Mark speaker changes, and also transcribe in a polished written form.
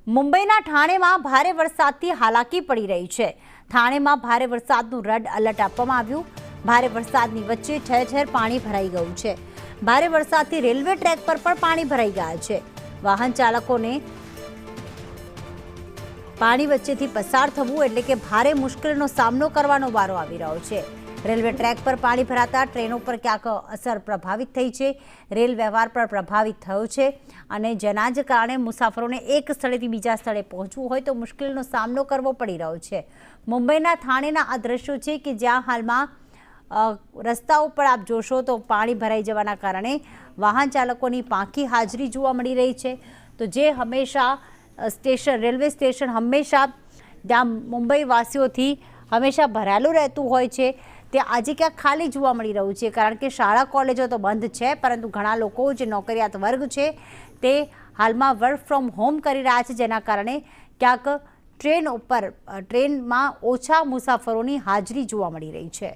Speaker 1: મુંબઈના ઠાણેમાં ભારે વરસાદથી હાલાકી પડી રહી છે। ઠાણેમાં ભારે વરસાદનું રેડ એલર્ટ આપવામાં આવ્યું। ભારે વરસાદની વચ્ચે ઠેર ઠેર પાણી ભરાઈ ગયું છે। ભારે વરસાદથી રેલવે ટ્રેક પર પણ પાણી ભરાઈ ગયા છે। વાહન ચાલકોને પાણી વચ્ચેથી પસાર થવું એટલે કે ભારે મુશ્કેલીનો સામનો કરવાનો વારો આવી રહ્યો છે। રેલવે ટ્રેક પર પાણી ભરાતા ટ્રેનો પર ક્યાંક અસર પ્રભાવિત થઈ છે। રેલ વ્યવહાર પર પ્રભાવિત થયો છે અને જેના જ કારણે મુસાફરોને એક સ્થળેથી બીજા સ્થળે પહોંચવું હોય તો મુશ્કેલીનો સામનો કરવો પડી રહ્યો છે। મુંબઈના ઠાણેના આ દ્રશ્યો છે કે જ્યાં હાલમાં રસ્તાઓ પર આપ જોશો તો પાણી ભરાઈ જવાના કારણે વાહન ચાલકોની પાંખી હાજરી જોવા મળી રહી છે। તો જે હંમેશા રેલવે સ્ટેશન હંમેશા જ્યાં મુંબઈ વાસીઓથી હંમેશા ભરાયેલું રહેતું હોય છે તે આજે ક્યાંક ખાલી જોવા મળી રહ્યું છે, કારણ કે શાળા કોલેજો તો બંધ છે, પરંતુ ઘણા લોકો જે નોકરિયાત વર્ગ છે તે હાલમાં વર્ક ફ્રોમ હોમ કરી રહ્યા છે, જેના કારણે ક્યાંક ટ્રેનમાં ઓછા મુસાફરોની હાજરી જોવા મળી રહી છે।